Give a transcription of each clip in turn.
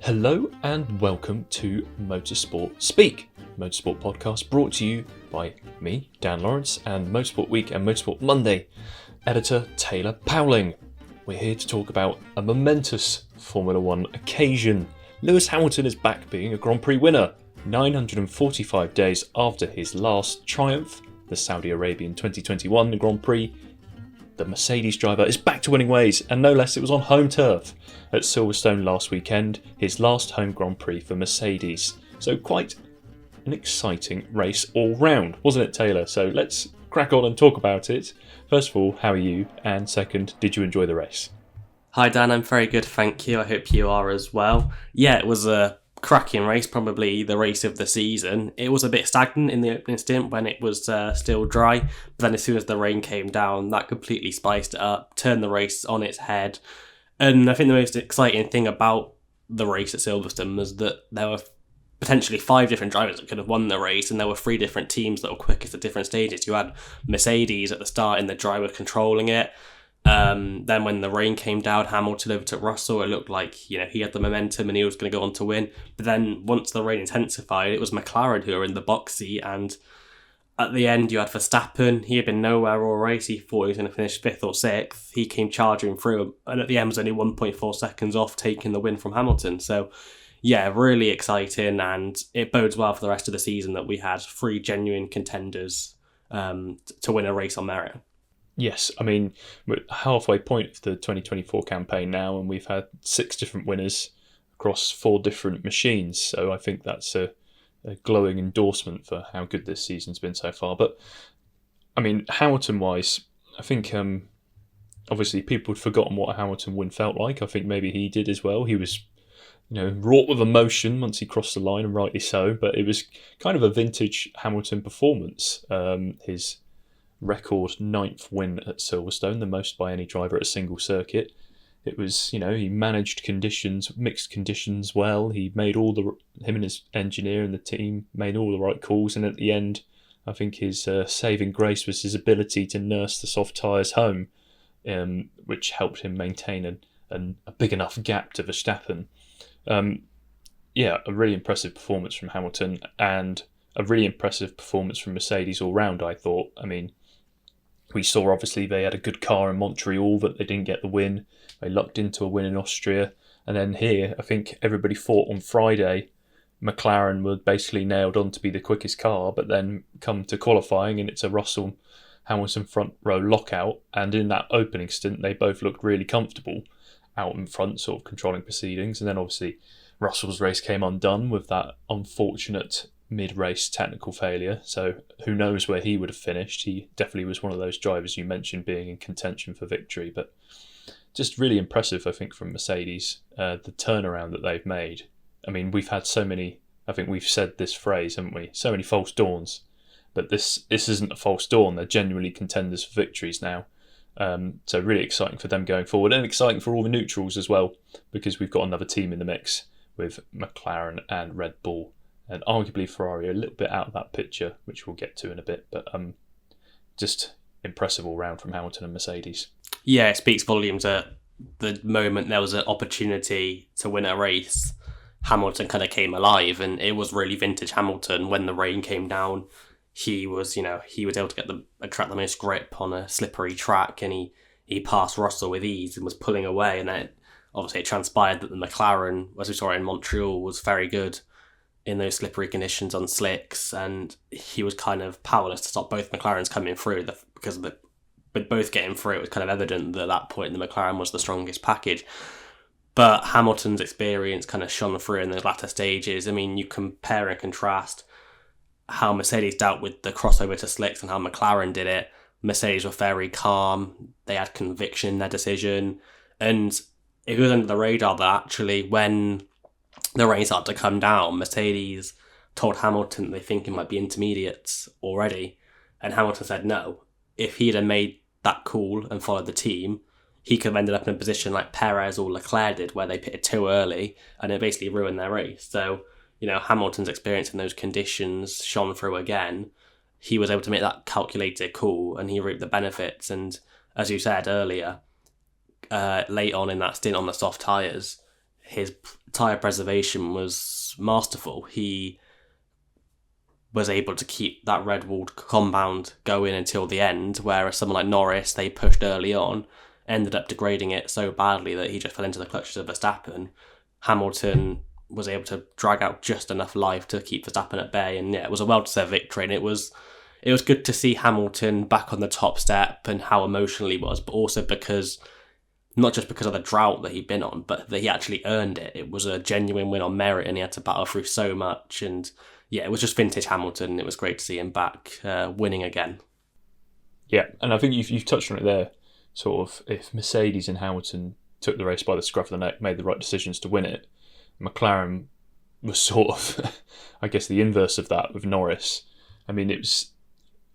Hello and welcome to Motorsport Speak, Motorsport podcast brought to you by me, Dan Lawrence, and Motorsport Week and Motorsport Monday editor Taylor Powling. We're here to talk about a momentous Formula One occasion. Lewis Hamilton is back being a Grand Prix winner, 945 days after his last triumph, the Saudi Arabian 2021 Grand Prix. The Mercedes driver is back to winning ways, and no less, it was on home turf at Silverstone last weekend, his last home Grand Prix for Mercedes. So quite an exciting race all round, wasn't it, Taylor? So let's crack on and talk about it. First of all, how are you? And second, did you enjoy the race? Hi Dan, I'm very good, thank you. I hope you are as well. Yeah, it was a cracking race, probably the race of the season. It was a bit stagnant in the opening stint when it was still dry, but then as soon as the rain came down, that completely spiced it up, turned the race on its head. And I think the most exciting thing about the race at Silverstone was that there were potentially 5 different drivers that could have won the race, and there were 3 different teams that were quickest at different stages. You had Mercedes at the start in the driver controlling it. Then when the rain came down, Hamilton overtook Russell. It looked like, he had the momentum and he was going to go on to win. But then once the rain intensified, it was McLaren who were in the box seat, and at the end you had Verstappen. He had been nowhere all race. He thought he was going to finish 5th or 6th. He came charging through, and at the end was only 1.4 seconds off taking the win from Hamilton. So yeah, really exciting, and it bodes well for the rest of the season that we had 3 genuine contenders to win a race on merit. Yes, I mean, we're at the halfway point of the 2024 campaign now, and we've had 6 different winners across 4 different machines. So I think that's a glowing endorsement for how good this season's been so far. But, I mean, Hamilton-wise, I think obviously people had forgotten what a Hamilton win felt like. I think maybe he did as well. He was, wrought with emotion once he crossed the line, and rightly so. But it was kind of a vintage Hamilton performance. His record 9th win at Silverstone, the most by any driver at a single circuit. It was, he managed mixed conditions well. He made him and his engineer and the team made all the right calls. And at the end, I think his saving grace was his ability to nurse the soft tyres home, which helped him maintain a big enough gap to Verstappen. A really impressive performance from Hamilton, and a really impressive performance from Mercedes all round, I thought. I mean, we saw obviously they had a good car in Montreal, but they didn't get the win. They lucked into a win in Austria. And then here, I think everybody thought on Friday McLaren were basically nailed on to be the quickest car, but then come to qualifying and it's a Russell-Hamilton front row lockout. And in that opening stint, they both looked really comfortable out in front, sort of controlling proceedings. And then obviously Russell's race came undone with that unfortunate mid-race technical failure, so who knows where he would have finished. He definitely was one of those drivers you mentioned being in contention for victory, but just really impressive, I think, from Mercedes, the turnaround that they've made. I mean, we've had so many, I think we've said this phrase, haven't we? So many false dawns, but this isn't a false dawn. They're genuinely contenders for victories now. So really exciting for them going forward, and exciting for all the neutrals as well, because we've got another team in the mix with McLaren and Red Bull. And arguably Ferrari a little bit out of that picture, which we'll get to in a bit. But just impressive all round from Hamilton and Mercedes. Yeah, it speaks volumes at the moment there was an opportunity to win a race. Hamilton kind of came alive, and it was really vintage Hamilton. When the rain came down, he was able to attract the most grip on a slippery track, and he passed Russell with ease and was pulling away. And then obviously it transpired that the McLaren, as we saw in Montreal, was very good in those slippery conditions on slicks, and he was kind of powerless to stop both McLarens coming through because of with both getting through. It was kind of evident that at that point the McLaren was the strongest package. But Hamilton's experience kind of shone through in the latter stages. I mean, you compare and contrast how Mercedes dealt with the crossover to slicks and how McLaren did it. Mercedes were very calm. They had conviction in their decision, and it was under the radar that actually when the rain started to come down, Mercedes told Hamilton they think it might be intermediates already, and Hamilton said no. If he'd have made that call and followed the team, he could have ended up in a position like Perez or Leclerc did, where they pitted too early and it basically ruined their race. So, Hamilton's experience in those conditions shone through again. He was able to make that calculated call, and he reaped the benefits. And as you said earlier, late on in that stint on the soft tyres, his tyre preservation was masterful. He was able to keep that red-walled compound going until the end, whereas someone like Norris, they pushed early on, ended up degrading it so badly that he just fell into the clutches of Verstappen. Hamilton was able to drag out just enough life to keep Verstappen at bay, and yeah, it was a well-deserved victory, and it was good to see Hamilton back on the top step and how emotional he was, but also because, not just because of the drought that he'd been on, but that he actually earned it. It was a genuine win on merit, and he had to battle through so much, and yeah, it was just vintage Hamilton. It was great to see him back winning again. Yeah, and I think you've touched on it there. Sort of, if Mercedes and Hamilton took the race by the scruff of the neck, made the right decisions to win it, McLaren was sort of, I guess, the inverse of that with Norris. I mean,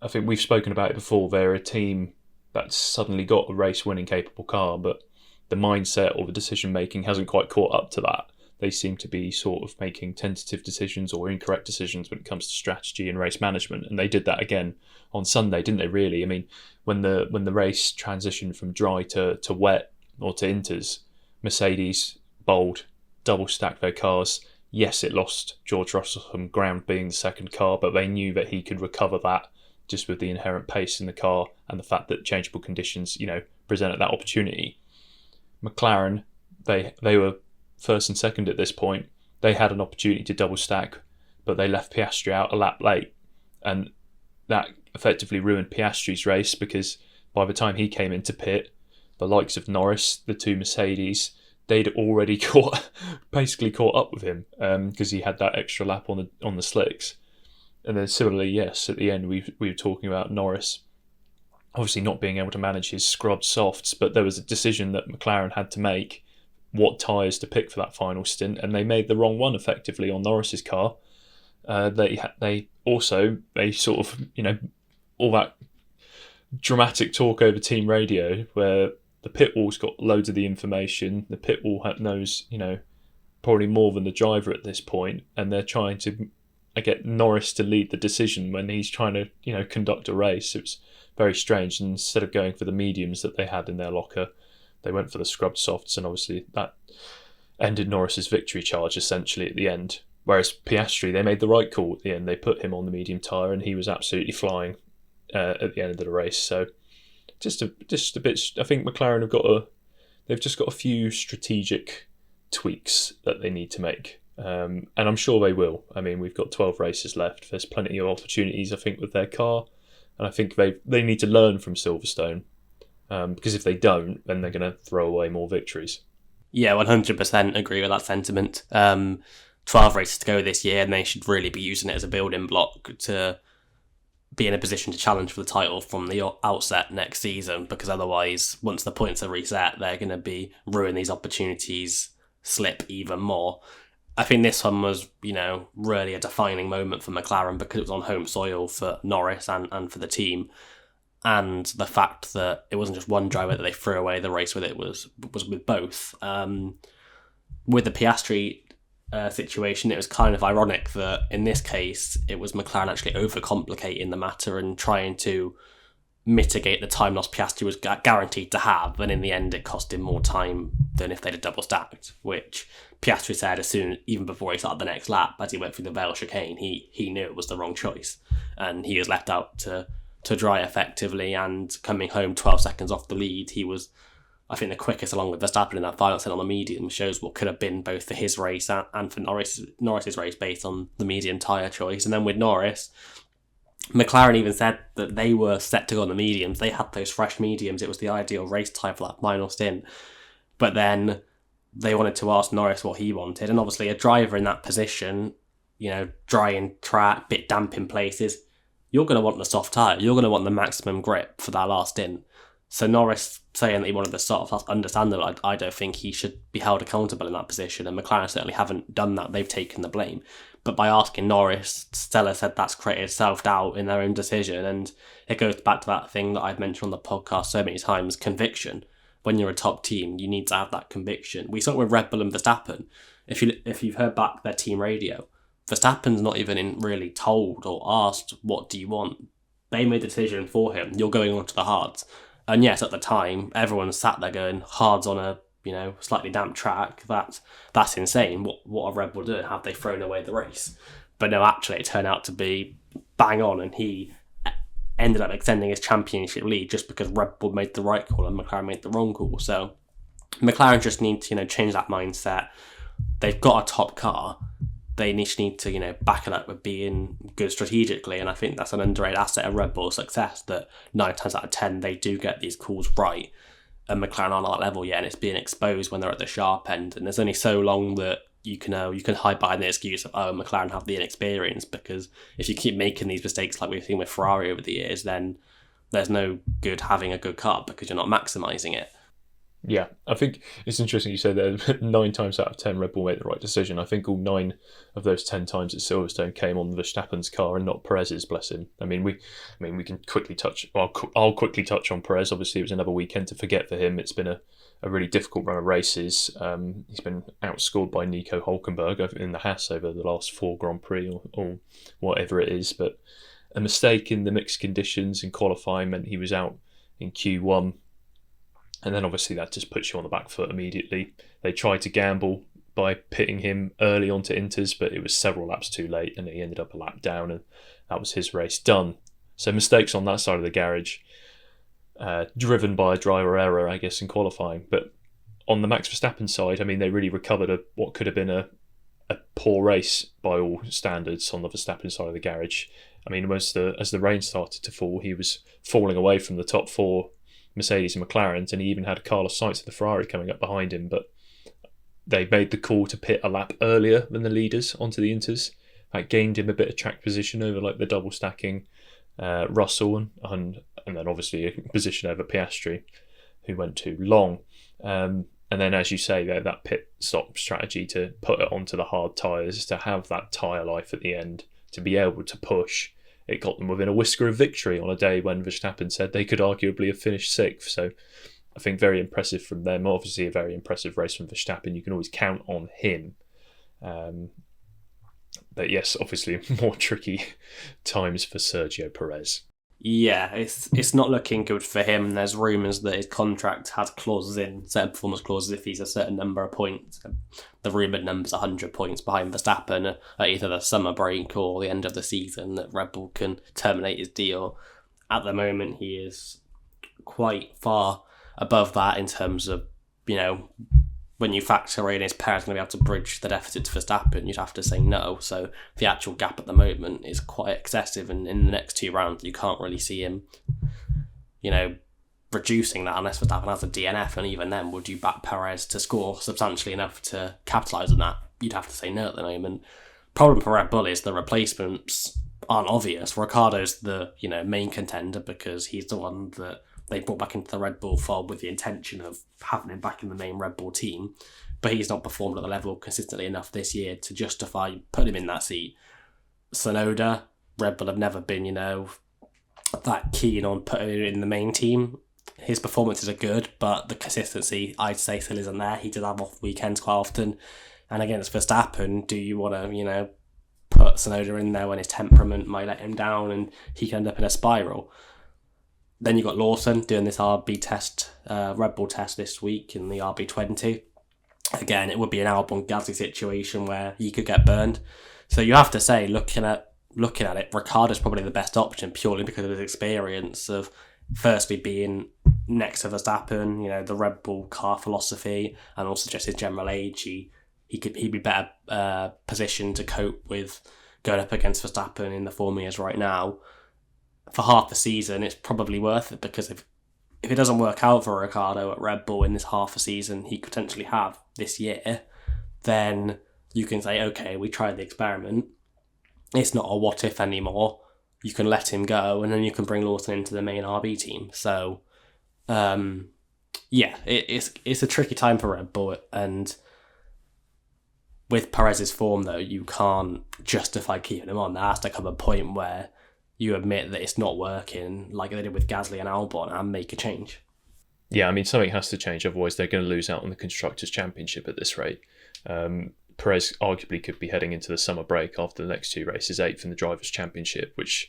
I think we've spoken about it before. They're a team that's suddenly got a race-winning capable car, but the mindset or the decision-making hasn't quite caught up to that. They seem to be sort of making tentative decisions or incorrect decisions when it comes to strategy and race management, and they did that again on Sunday, didn't they? Really, I mean, when the race transitioned from dry to wet or to inters, Mercedes bold, double stacked their cars. Yes, it lost George Russell some ground being the second car, but they knew that he could recover that just with the inherent pace in the car and the fact that changeable conditions, presented that opportunity. McLaren, they were first and second at this point. They had an opportunity to double stack, but they left Piastri out a lap late, and that effectively ruined Piastri's race, because by the time he came into pit, the likes of Norris, the two Mercedes, they'd already basically caught up with him, because he had that extra lap on the slicks. And then similarly, yes, at the end we were talking about Norris obviously not being able to manage his scrubbed softs, but there was a decision that McLaren had to make what tyres to pick for that final stint, and they made the wrong one effectively on Norris's car. They sort of, all that dramatic talk over team radio where the pit wall's got loads of the information. The pit wall knows, probably more than the driver at this point, and they're trying to get Norris to lead the decision when he's trying to, conduct a race. It was very strange. And instead of going for the mediums that they had in their locker, they went for the scrubbed softs, and obviously that ended Norris's victory charge essentially at the end. Whereas Piastri, they made the right call at the end. They put him on the medium tyre, and he was absolutely flying at the end of the race. So just a bit. I think McLaren they've just got a few strategic tweaks that they need to make, and I'm sure they will. I mean, we've got 12 races left. There's plenty of opportunities, I think, with their car, and I think they need to learn from Silverstone, because if they don't, then they're going to throw away more victories. Yeah, 100% agree with that sentiment. 12 races to go this year, and they should really be using it as a building block to be in a position to challenge for the title from the outset next season, because otherwise, once the points are reset, they're going to be ruin these opportunities slip even more. I think this one was, really a defining moment for McLaren, because it was on home soil for Norris and for the team. And the fact that it wasn't just one driver that they threw away the race with, it was with both. With the Piastri situation, it was kind of ironic that in this case it was McLaren actually overcomplicating the matter and trying to mitigate the time loss Piastri was guaranteed to have, and in the end it cost him more time than if they'd have double stacked, which Piastri said even before he started the next lap, as he went through the Vale chicane, he knew it was the wrong choice, and he was left out to dry effectively, and coming home 12 seconds off the lead, he was, I think, the quickest along with Verstappen in that final stint on the medium. Shows what could have been both for his race and for Norris's race based on the medium tyre choice. And then with Norris, McLaren even said that they were set to go on the mediums. They had those fresh mediums. It was the ideal race tyre for that final stint. But then they wanted to ask Norris what he wanted. And obviously a driver in that position, dry in track, bit damp in places, you're going to want the soft tyre. You're going to want the maximum grip for that last stint. So Norris saying that he wanted the soft, that's understandable. I don't think he should be held accountable in that position, and McLaren certainly haven't done that. They've taken the blame. But by asking Norris, Stella said that's created self-doubt in their own decision, and it goes back to that thing that I've mentioned on the podcast so many times, conviction. When you're a top team, you need to have that conviction. We saw it with Red Bull and Verstappen. If you've heard back their team radio, Verstappen's not even really told or asked, what do you want? They made the decision for him. You're going on to the hards. And yes, at the time, everyone sat there going, hards on a slightly damp track, that's insane. What are Red Bull doing? Have they thrown away the race? But no, actually, it turned out to be bang on, and he ended up extending his championship lead just because Red Bull made the right call and McLaren made the wrong call. So McLaren just need to, change that mindset. They've got a top car. They need to, back it up with being good strategically. And I think that's an underrated asset of Red Bull's success, that 9 times out of 10, they do get these calls right. And McLaren aren't at that level yet, and it's being exposed when they're at the sharp end. And there's only so long that you can hide behind the excuse of, McLaren have the inexperience, because if you keep making these mistakes like we've seen with Ferrari over the years, then there's no good having a good car because you're not maximising it. Yeah, I think it's interesting you say that 9 times out of 10 Red Bull made the right decision. I think all 9 of those 10 times at Silverstone came on Verstappen's car and not Perez's, bless him. We can quickly touch. Well, I'll quickly touch on Perez. Obviously, it was another weekend to forget for him. It's been a really difficult run of races. He's been outscored by Nico Hülkenberg in the Haas over the last 4 Grand Prix or whatever it is. But a mistake in the mixed conditions in qualifying meant he was out in Q1. And then obviously that just puts you on the back foot immediately. They tried to gamble by pitting him early onto Inters, but it was several laps too late and he ended up a lap down, and that was his race done. So mistakes on that side of the garage, driven by a driver error, I guess, in qualifying. But on the Max Verstappen side, they really recovered what could have been a poor race by all standards on the Verstappen side of the garage. As the rain started to fall, he was falling away from the top 4 Mercedes and McLarens, and he even had Carlos Sainz of the Ferrari coming up behind him, but they made the call to pit a lap earlier than the leaders onto the Inters. That gained him a bit of track position over the double stacking Russell and then obviously a position over Piastri, who went too long. And then, as you say, that pit stop strategy to put it onto the hard tyres, to have that tyre life at the end, to be able to push. It got them within a whisker of victory on a day when Verstappen said they could arguably have finished 6th. So I think very impressive from them. Obviously a very impressive race from Verstappen. You can always count on him. But yes, obviously more tricky times for Sergio Perez. Yeah, it's not looking good for him. There's rumours that his contract has clauses in, certain performance clauses if he's a certain number of points. The rumoured number's 100 points behind Verstappen at either the summer break or the end of the season, that Red Bull can terminate his deal. At the moment, he is quite far above that in terms of, when you factor in his Perez going to be able to bridge the deficit to Verstappen, you'd have to say no. So the actual gap at the moment is quite excessive, and in the next 2 rounds, you can't really see him, reducing that unless Verstappen has a DNF, and even then, would you back Perez to score substantially enough to capitalise on that? You'd have to say no at the moment. Problem for Red Bull is the replacements aren't obvious. Ricciardo's the main contender because he's the one that they brought back into the Red Bull fold with the intention of having him back in the main Red Bull team, but he's not performed at the level consistently enough this year to justify putting him in that seat. Tsunoda, Red Bull have never been, that keen on putting him in the main team. His performances are good, but the consistency, I'd say, still isn't there. He does have off weekends quite often. And against Verstappen, do you want to, put Tsunoda in there when his temperament might let him down and he can end up in a spiral? Then you've got Lawson doing this RB test, Red Bull test this week in the RB20. Again, it would be an Albon Gasly situation where he could get burned. So you have to say, looking at it, Ricciardo's probably the best option purely because of his experience of firstly being next to Verstappen, the Red Bull car philosophy, and also just his general age. He'd be better positioned to cope with going up against Verstappen in the form he is right now. For half the season, it's probably worth it, because if it doesn't work out for Ricciardo at Red Bull in this half a season he could potentially have this year, then you can say, okay, we tried the experiment. It's not a what if anymore. You can let him go, and then you can bring Lawson into the main RB team. So, it's a tricky time for Red Bull, and with Perez's form, though, you can't justify keeping him on. There has to come a point where you admit that it's not working, like they did with Gasly and Albon, and make a change. Yeah, something has to change, otherwise they're going to lose out on the Constructors' Championship at this rate. Perez arguably could be heading into the summer break after the next 2 races, 8th in the Drivers' Championship, which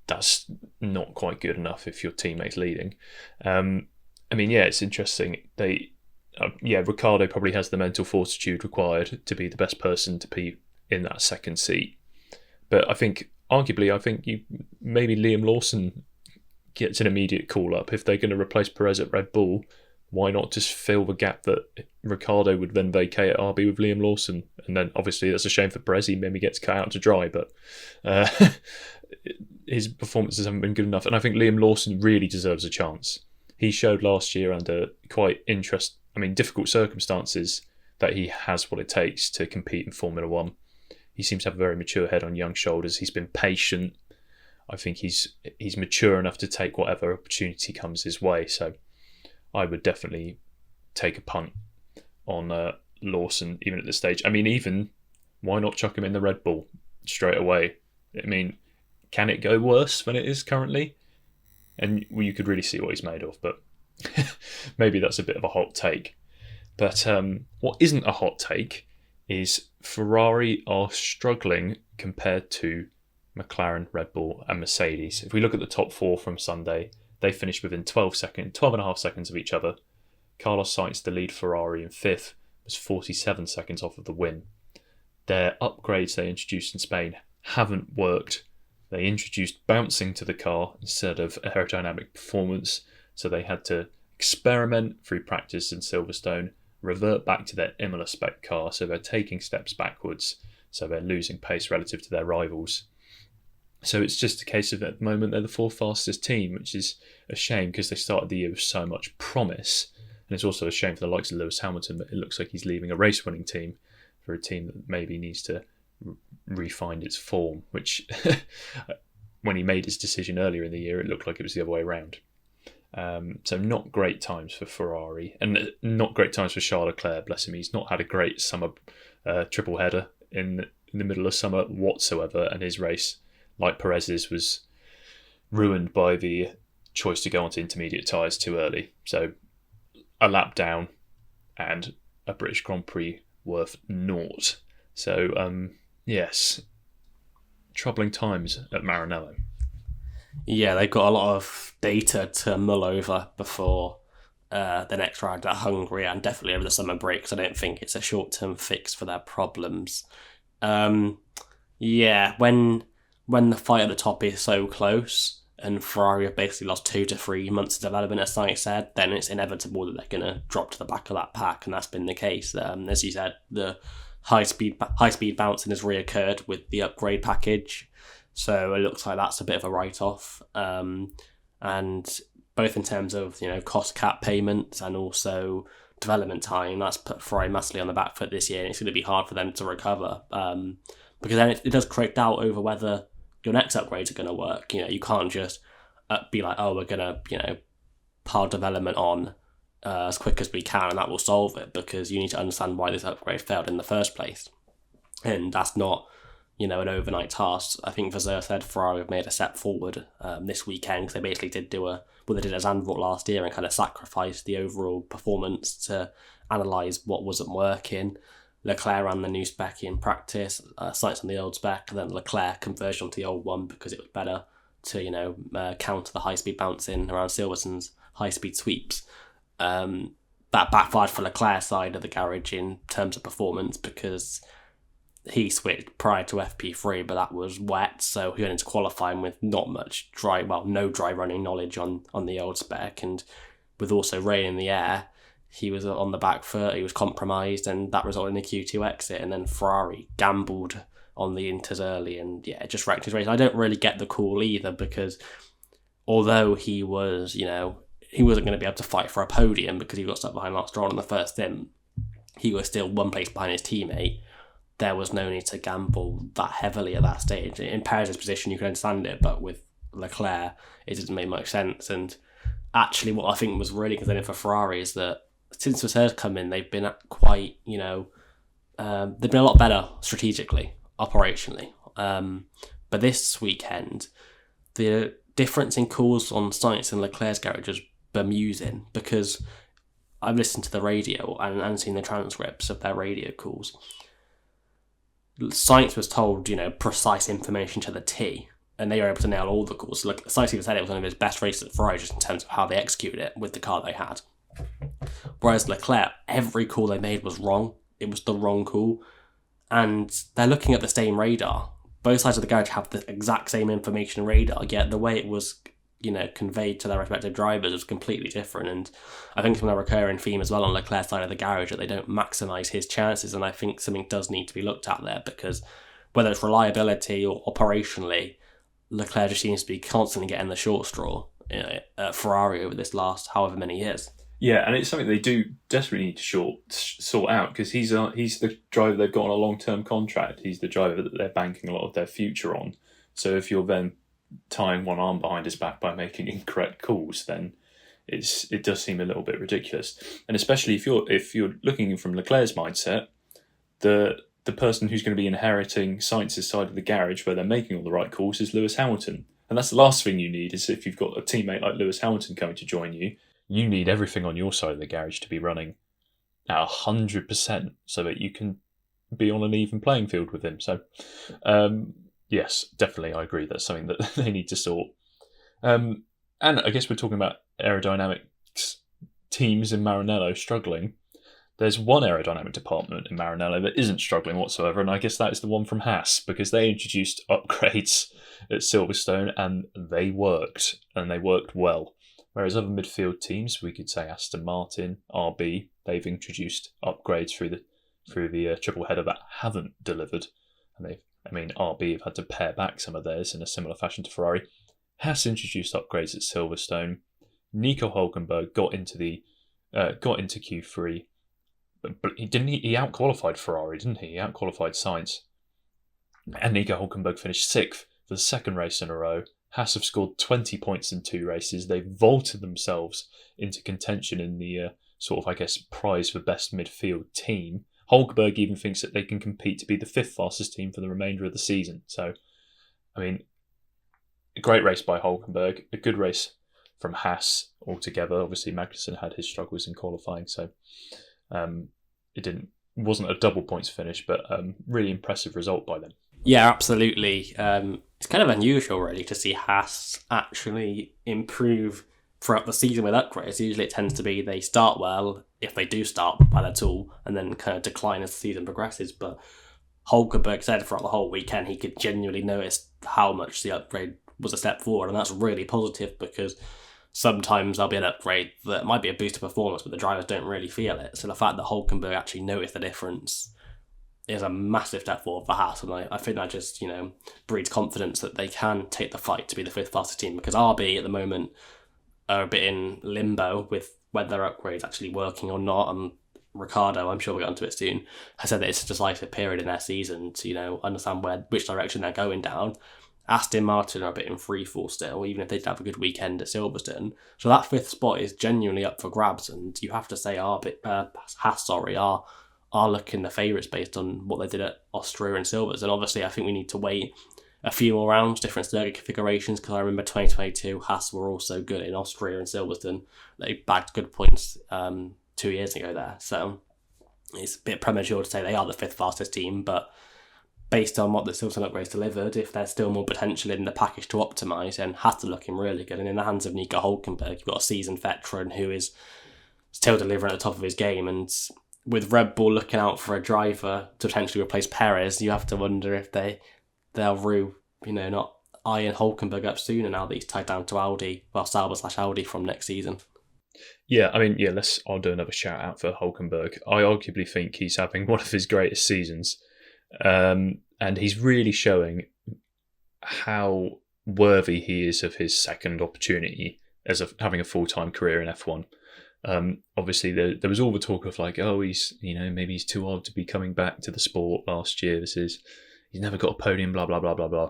that's not quite good enough if your teammate's leading. It's interesting. Ricciardo probably has the mental fortitude required to be the best person to be in that second seat. But I think, arguably, maybe Liam Lawson gets an immediate call up. If they're going to replace Perez at Red Bull, why not just fill the gap that Ricciardo would then vacate at RB with Liam Lawson? And then obviously that's a shame for Perez, he maybe gets cut out to dry, but his performances haven't been good enough. And I think Liam Lawson really deserves a chance. He showed last year under quite difficult circumstances that he has what it takes to compete in Formula One. He seems to have a very mature head on young shoulders. He's been patient. I think he's mature enough to take whatever opportunity comes his way. So I would definitely take a punt on Lawson, even at this stage. Why not chuck him in the Red Bull straight away? Can it go worse than it is currently? And you could really see what he's made of, but maybe that's a bit of a hot take. But what isn't a hot take is Ferrari are struggling compared to McLaren, Red Bull and Mercedes. If we look at the top four from Sunday, they finished within 12 and a half seconds of each other. Carlos Sainz, the lead Ferrari in fifth, was 47 seconds off of the win. Their upgrades they introduced in Spain haven't worked. They introduced bouncing to the car instead of aerodynamic performance, so they had to experiment through practice in Silverstone, revert back to their Imola spec car, so they're taking steps backwards, so they're losing pace relative to their rivals. So it's just a case of, at the moment, they're the fourth fastest team, which is a shame because they started the year with so much promise. And it's also a shame for the likes of Lewis Hamilton that it looks like he's leaving a race-winning team for a team that maybe needs to refine its form, which when he made his decision earlier in the year, it looked like it was the other way around. So not great times for Ferrari, and not great times for Charles Leclerc, bless him. He's not had a great summer triple header in the middle of summer whatsoever, and his race, like Perez's, was ruined by the choice to go onto intermediate tyres too early. So a lap down and a British Grand Prix worth naught. So yes, troubling times at Maranello. Yeah, they've got a lot of data to mull over before the next round at Hungary and definitely over the summer break, because I don't think it's a short-term fix for their problems. When the fight at the top is so close and Ferrari have basically lost 2 to 3 months of development, as Sainz said, then it's inevitable that they're going to drop to the back of that pack, and that's been the case. As you said, the high-speed bouncing has reoccurred with the upgrade package. So it looks like that's a bit of a write-off. And both in terms of, cost cap payments and also development time, that's put Ferrari massively on the back foot this year, and it's going to be hard for them to recover. Because then it does create doubt over whether your next upgrades are going to work. You can't just be like, oh, we're going to, pile development on as quick as we can and that will solve it, because you need to understand why this upgrade failed in the first place. And that's not, an overnight task. I think Vasseur said Ferrari have made a step forward this weekend, because they basically did what they did at Zandvoort last year and kind of sacrificed the overall performance to analyse what wasn't working. Leclerc ran the new spec in practice, Sainz on the old spec, and then Leclerc conversion onto the old one because it was better to, counter the high-speed bouncing around Silverstone's high-speed sweeps. That backfired for Leclerc's side of the garage in terms of performance, because he switched prior to FP3, but that was wet, so he went into qualifying with not much no dry running knowledge on the old spec, and with also rain in the air, he was on the back foot, he was compromised, and that resulted in a Q2 exit, and then Ferrari gambled on the Inters early, and it just wrecked his race. I don't really get the call either, because although he was, he wasn't going to be able to fight for a podium because he got stuck behind Lance Stroll in the first stint, he was still one place behind his teammate. There was no need to gamble that heavily at that stage. In Perez's position, you can understand it, but with Leclerc, it doesn't make much sense. And actually, what I think was really concerning for Ferrari is that since Vasseur's come in, they've been quite, they've been a lot better strategically, operationally. But this weekend, the difference in calls on Sainz and Leclerc's garage was bemusing, because I've listened to the radio and seen the transcripts of their radio calls. Sainz was told, precise information to the T, and they were able to nail all the calls. Sainz even said it was one of his best races at Ferrari, just in terms of how they executed it with the car they had. Whereas Leclerc, every call they made was wrong. It was the wrong call. And they're looking at the same radar. Both sides of the garage have the exact same information radar, yet the way it was, conveyed to their respective drivers was completely different. And I think it's been a recurring theme as well on Leclerc's side of the garage that they don't maximise his chances. And I think something does need to be looked at there, because whether it's reliability or operationally, Leclerc just seems to be constantly getting the short straw at Ferrari over this last however many years. Yeah, and it's something they do desperately need to sort out, because he's the driver they've got on a long-term contract. He's the driver that they're banking a lot of their future on. So if you're then tying one arm behind his back by making incorrect calls, then it does seem a little bit ridiculous. And especially if you're looking from Leclerc's mindset, the person who's going to be inheriting Sainz's side of the garage where they're making all the right calls is Lewis Hamilton. And that's the last thing you need, is if you've got a teammate like Lewis Hamilton coming to join you, you need everything on your side of the garage to be running at 100% so that you can be on an even playing field with him. So, yes, definitely, I agree. That's something that they need to sort. And I guess we're talking about aerodynamics teams in Maranello struggling. There's one aerodynamic department in Maranello that isn't struggling whatsoever, and I guess that is the one from Haas, because they introduced upgrades at Silverstone and they worked well. Whereas other midfield teams, we could say Aston Martin, RB, they've introduced upgrades through the triple header that haven't delivered, and RB have had to pare back some of theirs in a similar fashion to Ferrari. Haas introduced upgrades at Silverstone. Nico Hülkenberg got into Q3, but he out-qualified Ferrari, didn't he? He out-qualified Sainz, and Nico Hülkenberg finished 6th for the second race in a row. Haas have scored 20 points in 2 races. They've vaulted themselves into contention in the prize for best midfield team. Hülkenberg even thinks that they can compete to be the 5th fastest team for the remainder of the season. So, a great race by Hülkenberg, a good race from Haas altogether. Obviously, Magnussen had his struggles in qualifying, so it wasn't a double points finish, but really impressive result by them. Yeah, absolutely. It's kind of unusual, really, to see Haas actually improve throughout the season with upgrades. Usually it tends to be they start well, if they do start well at all, and then kind of decline as the season progresses. But Hülkenberg said throughout the whole weekend he could genuinely notice how much the upgrade was a step forward, and that's really positive, because sometimes there'll be an upgrade that might be a boost of performance, but the drivers don't really feel it. So the fact that Hülkenberg actually noticed the difference is a massive step forward for Haas, and I think that just breeds confidence that they can take the fight to be the 5th fastest team, because RB at the moment are a bit in limbo with whether their upgrade's actually working or not. And Ricardo, I'm sure we'll get onto it soon, has said that it's a decisive period in their season to understand which direction they're going down. Aston Martin are a bit in free fall still, even if they did have a good weekend at Silverstone. So that 5th spot is genuinely up for grabs, and you have to say Haas are looking the favourites based on what they did at Austria and Silverstone. And obviously, I think we need to wait a few more rounds, different circuit configurations, because I remember 2022, Haas were also good in Austria and Silverstone. They bagged good points 2 years ago there. So it's a bit premature to say they are the 5th fastest team, but based on what the Silverstone upgrades delivered, if there's still more potential in the package to optimise, then Haas are looking really good. And in the hands of Nico Hülkenberg, you've got a seasoned veteran who is still delivering at the top of his game. And with Red Bull looking out for a driver to potentially replace Perez, you have to wonder if they'll not iron Hülkenberg up sooner now that he's tied down to Sauber/Audi from next season. Yeah, I'll do another shout out for Hülkenberg. I arguably think he's having one of his greatest seasons, and he's really showing how worthy he is of his second opportunity as having a full-time career in F1. Obviously, there was all the talk of he's maybe he's too old to be coming back to the sport last year. He's never got a podium, blah blah blah blah blah.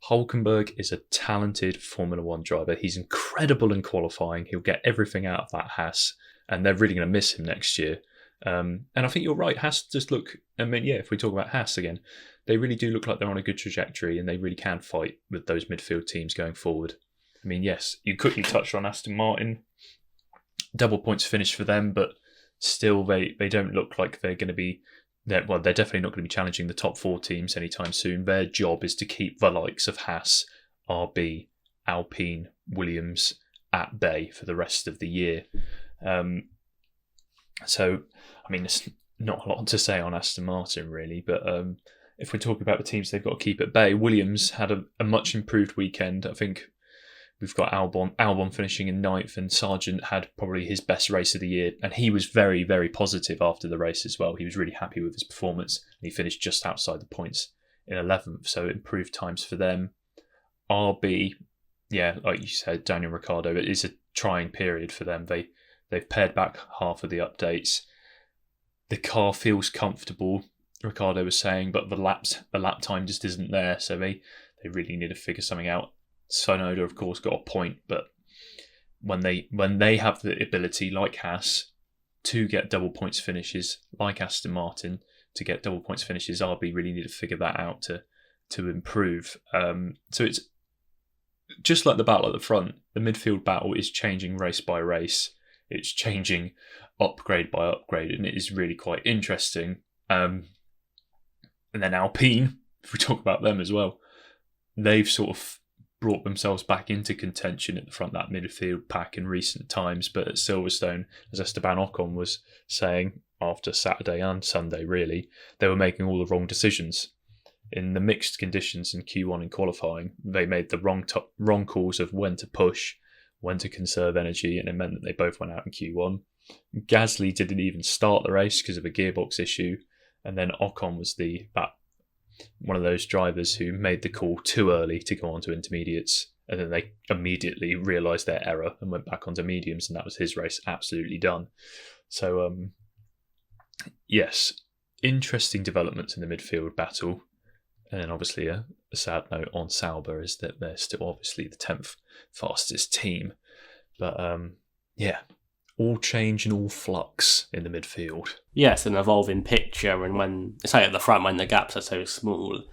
Hülkenberg is a talented Formula One driver. He's incredible in qualifying. He'll get everything out of that Haas, and they're really going to miss him next year. And I think you're right. Haas just look. If we talk about Haas again, they really do look like they're on a good trajectory, and they really can fight with those midfield teams going forward. Yes, you quickly touched on Aston Martin. Double points finish for them, but still they don't look like they're going to be. They're definitely not going to be challenging the top 4 teams anytime soon. Their job is to keep the likes of Haas, RB, Alpine, Williams at bay for the rest of the year. So, I mean, there's not a lot to say on Aston Martin, really, but if we're talking about the teams they've got to keep at bay, Williams had a much improved weekend. I think we've got Albon finishing in ninth, and Sargent had probably his best race of the year, and he was very, very positive after the race as well. He was really happy with his performance, and he finished just outside the points in 11th, so improved times for them. RB, yeah, like you said, Daniel Ricciardo, it is a trying period for them. They've pared back half of the updates. The car feels comfortable, Ricciardo was saying, but the lap time just isn't there, so they really need to figure something out. Tsunoda, of course, got a point, but when they have the ability, like Haas, to get double points finishes, like Aston Martin, to get double points finishes, RB really need to figure that out to improve. So it's just like the battle at the front. The midfield battle is changing race by race. It's changing upgrade by upgrade, and it is really quite interesting. And then Alpine, if we talk about them as well, they've sort of brought themselves back into contention at the front of that midfield pack in recent times. But at Silverstone, as Esteban Ocon was saying after Saturday and Sunday, really, they were making all the wrong decisions. In the mixed conditions in Q1 in qualifying, they made the wrong calls of when to push, when to conserve energy, and it meant that they both went out in Q1. Gasly didn't even start the race because of a gearbox issue, and then Ocon was one of those drivers who made the call too early to go on to intermediates, and then they immediately realised their error and went back onto mediums, and that was his race absolutely done. So, yes, interesting developments in the midfield battle. And then obviously a sad note on Sauber is that they're still obviously the 10th fastest team. But yeah, all change and all flux in the midfield. Yes, an evolving picture, and when it's like at the front when the gaps are so small,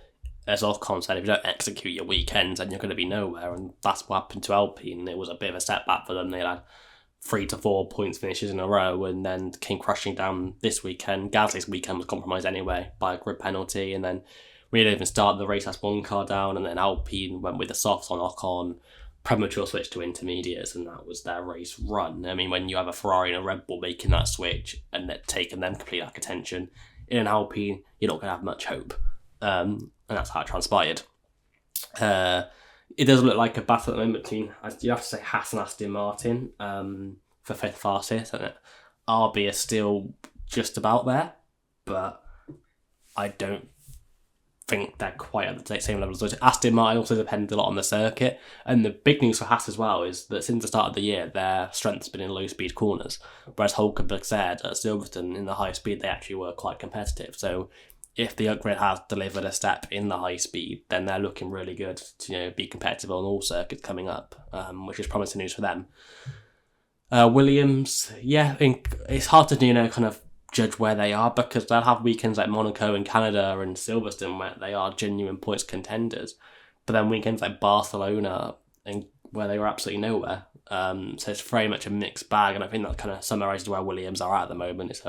as Ocon said, if you don't execute your weekends, then you're going to be nowhere, and that's what happened to Alpine. It was a bit of a setback for them. They had 3 to 4 points finishes in a row, and then came crashing down this weekend. Gasly's weekend was compromised anyway by a grid penalty, and then we didn't even start the race. That's one car down, and then Alpine went with the softs on Ocon, premature switch to intermediates, and that was their race run. I mean, when you have a Ferrari and a Red Bull making that switch and it taking them complete lack of attention, in an Alpine, you're not going to have much hope. And that's how it transpired. It does look like a battle at the moment between, you have to say, Haas and Aston Martin for 5th fastest, and RB is still just about there, but I don't think they're quite at the same level as those. Aston Martin also depends a lot on the circuit, and the big news for Haas as well is that since the start of the year their strength's been in low speed corners, whereas Hulkenberg said at Silverstone in the high speed they actually were quite competitive. So if the upgrade has delivered a step in the high speed, then they're looking really good to be competitive on all circuits coming up, which is promising news for them. Williams, yeah, I think it's hard to kind of judge where they are, because they'll have weekends like Monaco and Canada and Silverstone where they are genuine points contenders, but then weekends like Barcelona and where they were absolutely nowhere. So it's very much a mixed bag, and I think that kind of summarises where Williams are at the moment.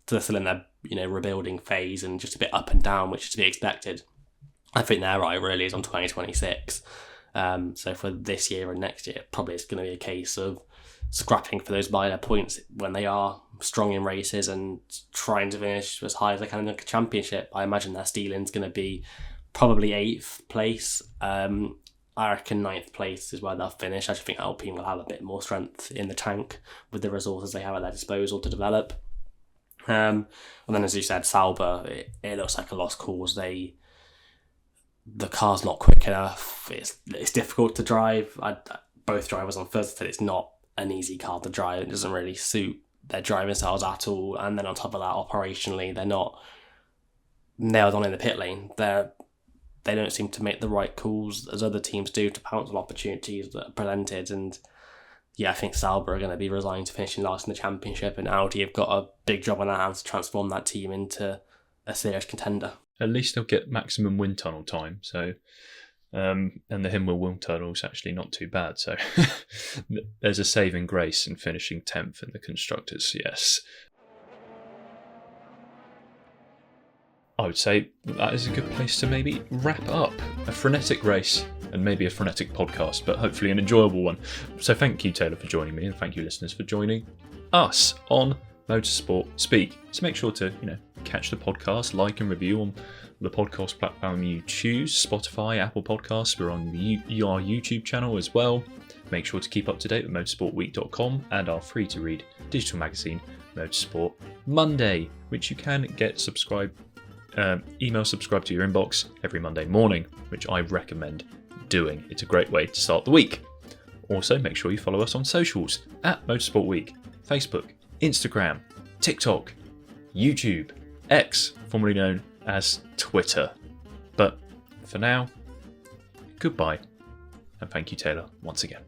They're still in their rebuilding phase and just a bit up and down, which is to be expected. I think their eye really is on 2026. So for this year and next year, probably it's going to be a case of scrapping for those minor points when they are strong in races and trying to finish as high as they can in the championship. I imagine their stealing's going to be probably 8th place. I reckon 9th place is where they'll finish. I just think Alpine will have a bit more strength in the tank with the resources they have at their disposal to develop. And then, as you said, Sauber, it looks like a lost cause. The car's not quick enough. It's difficult to drive. Both drivers on Thursday said it's not an easy car to drive. It doesn't really suit their driving styles at all. And then on top of that, operationally, they're not nailed on in the pit lane. They don't seem to make the right calls as other teams do to pounce on opportunities that are presented. And yeah, I think Sauber are going to be resigned to finishing last in the championship, and Audi have got a big job on their hands to transform that team into a serious contender. At least they'll get maximum wind tunnel time. So, and the Himmel wind tunnel is actually not too bad. So there's a saving grace in finishing 10th in the constructors. Yes, I would say that is a good place to maybe wrap up a frenetic race and maybe a frenetic podcast, but hopefully an enjoyable one. So thank you, Taylor, for joining me, and thank you, listeners, for joining us on Motorsport Speak. So make sure to, catch the podcast, like and review on the podcast platform you choose, Spotify, Apple Podcasts. We're on our YouTube channel as well. Make sure to keep up to date with motorsportweek.com and our free-to-read digital magazine, Motorsport Monday, which you can get email subscribed to your inbox every Monday morning, which I recommend doing. It's a great way to start the week. Also, make sure you follow us on socials at Motorsport Week, Facebook, Instagram, TikTok, YouTube, X, formerly known as Twitter. But for now, goodbye, and thank you, Taylor, once again.